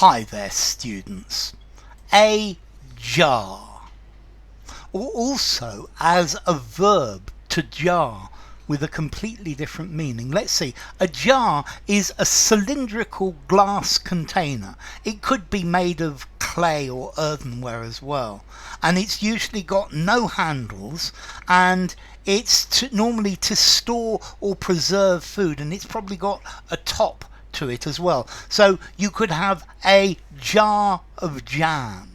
Hi there, students. A jar, or also as a verb, to jar, with a completely different meaning. Let's see. A jar is a cylindrical glass container. It could be made of clay or earthenware as well. And it's usually got no handles, and it's normally to store or preserve food, and it's probably got a top to it as well. So you could have a jar of jam,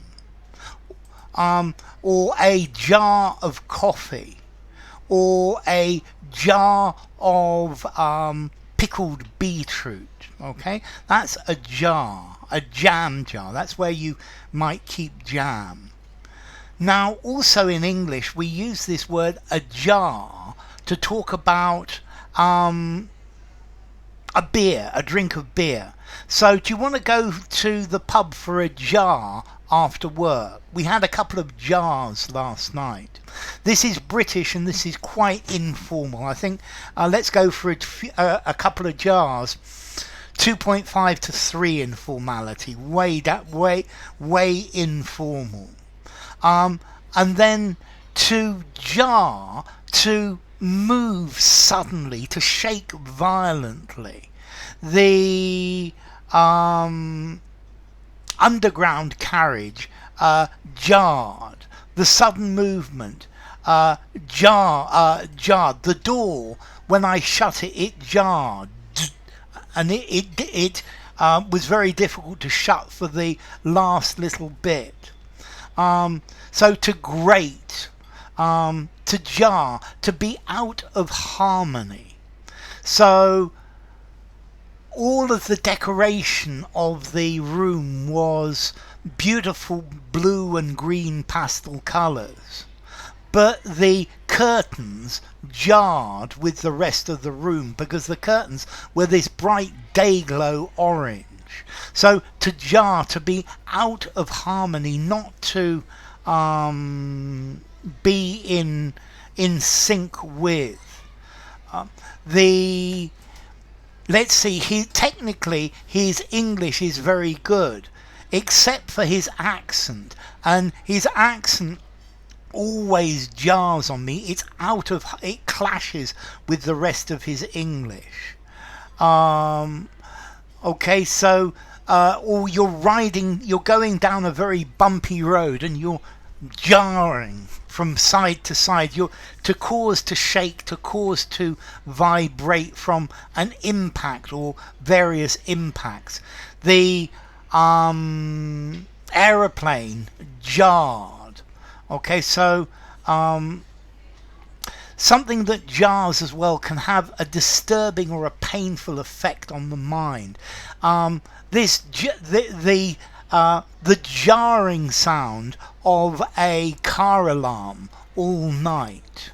or a jar of coffee, or a jar of pickled beetroot. Okay, that's a jar, a jam jar. That's where you might keep jam. Now, also in English, we use this word a jar to talk about a beer, a drink of beer. So do you want to go to the pub for a jar after work? We had a couple of jars last night. This is British and this is quite informal. I think let's go for a couple of jars. 2.5 to 3 informality. Way informal. And then to jar, to move suddenly, to shake violently. The underground carriage jarred. The sudden movement jarred. The door, when I shut it, it jarred, and it was very difficult to shut for the last little bit. So to grate, to jar, to be out of harmony. So all of the decoration of the room was beautiful blue and green pastel colours, but the curtains jarred with the rest of the room because the curtains were this bright day-glow orange. So to jar, to be out of harmony, not to be in sync with. Let's see, technically his English is very good, except for his accent, and his accent always jars on me. It clashes with the rest of his English. Okay, so or you're going down a very bumpy road and you're jarring from side to side, to cause to shake, to cause to vibrate from an impact or various impacts. The aeroplane jarred. Okay, so something that jars as well can have a disturbing or a painful effect on the mind. The jarring sound of a car alarm all night.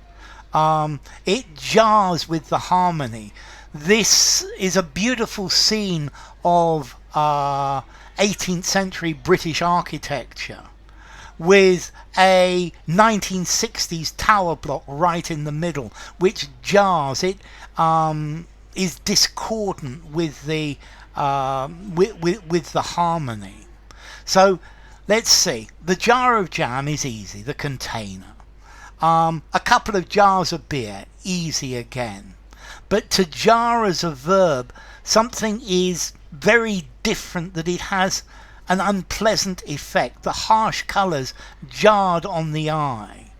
It jars with the harmony. This is a beautiful scene of 18th century British architecture, with a 1960s tower block right in the middle, which jars. It is discordant with the with the harmony. So let's see. The jar of jam is easy, the container. A couple of jars of beer, easy again. But to jar as a verb, something is very different, that it has an unpleasant effect. The harsh colours jarred on the eye.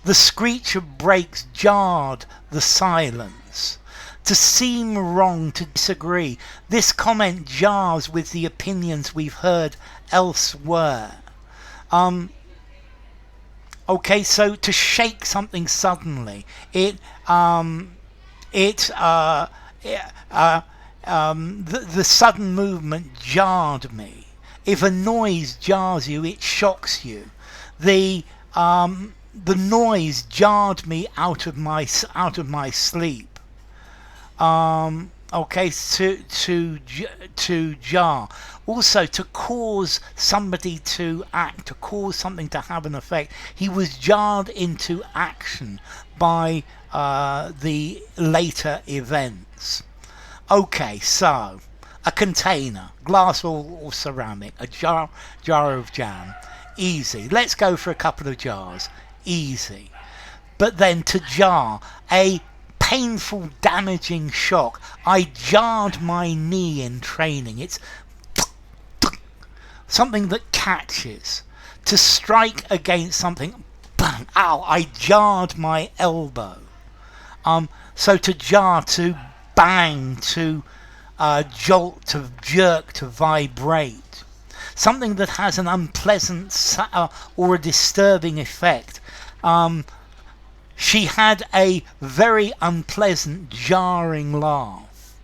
The screech of brakes jarred the silence. To seem wrong, to disagree. This comment jars with the opinions we've heard elsewhere. Okay, so to shake something suddenly, the sudden movement jarred me. If a noise jars you, it shocks you. The noise jarred me out of my sleep. Okay, to jar. Also, to cause somebody to act, to cause something to have an effect. He was jarred into action by the later events. Okay, so a container, glass or ceramic, a jar of jam. Easy. Let's go for a couple of jars. Easy. But then to jar, a painful, damaging shock. I jarred my knee in training. It's something that catches. To strike against something, bang, ow, I jarred my elbow. So to jar, to bang, to jolt, to jerk, to vibrate. Something that has an unpleasant or a disturbing effect. She had a very unpleasant, jarring laugh.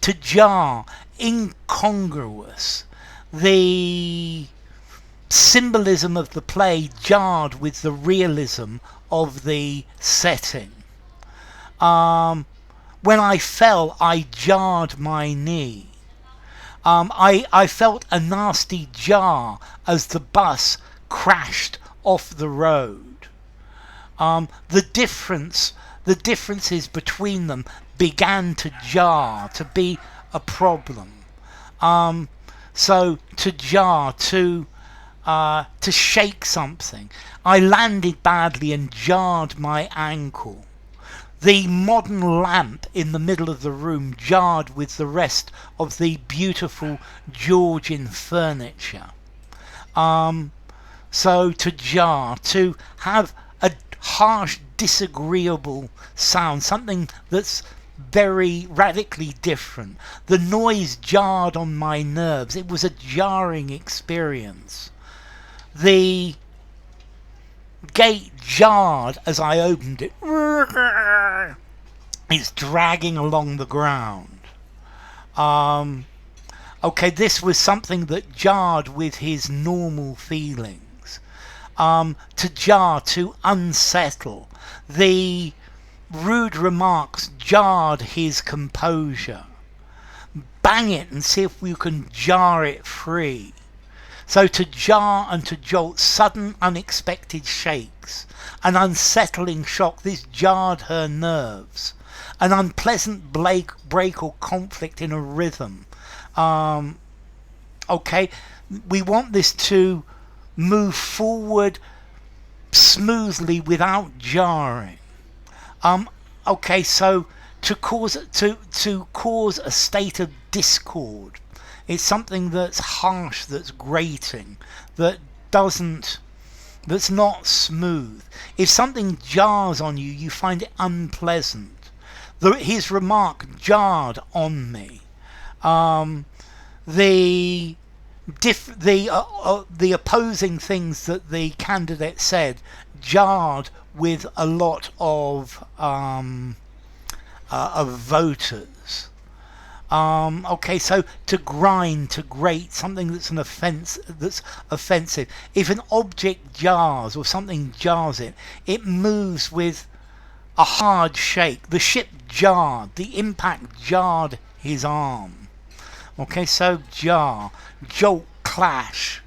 To jar, incongruous. The symbolism of the play jarred with the realism of the setting. When I fell, I jarred my knee. I felt a nasty jar as the bus crashed off the road. The differences between them began to jar, to be a problem. So to jar, to shake something. I landed badly and jarred my ankle. The modern lamp in the middle of the room jarred with the rest of the beautiful Georgian furniture. So to jar, to have a harsh, disagreeable sound, something that's very radically different. The noise jarred on my nerves. It was a jarring experience. The gate jarred as I opened it. It's dragging along the ground. Okay, this was something that jarred with his normal feelings. To jar, to unsettle. The rude remarks jarred his composure. Bang it and see if you can jar it free. So to jar and to jolt, sudden unexpected shakes, an unsettling shock, this jarred her nerves, an unpleasant break or conflict in a rhythm. Okay, we want this to move forward smoothly without jarring. Okay, so to cause a state of discord. It's something that's harsh, that's grating, that's not smooth. If something jars on you, you find it unpleasant. His remark jarred on me. The opposing things that the candidate said jarred with a lot of voters. Okay, so to grind, to grate, something that's that's offensive. If an object jars or something jars it, it moves with a hard shake. The ship jarred, the impact jarred his arm. Okay, so jar, jolt, clash,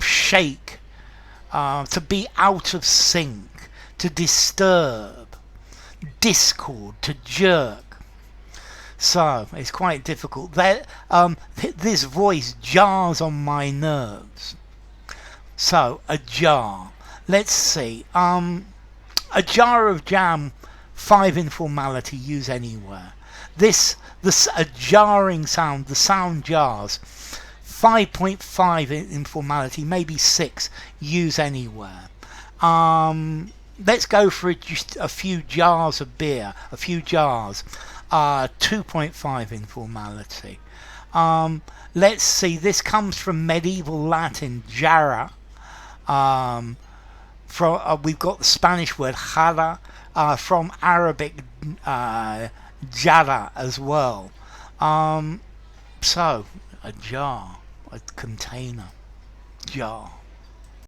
shake, to be out of sync, to disturb, discord, to jerk. So it's quite difficult. This voice jars on my nerves. So a jar. Let's see. A jar of jam, 5 informality, use anywhere. A jarring sound. The sound jars. 5.5 informality, maybe 6, use anywhere. Let's go for just a few jars of beer. A few jars. 2.5 informality. Let's see, this comes from medieval Latin, jarra. We've got the Spanish word jara, from Arabic jarra as well. So, a jar, a container, jar.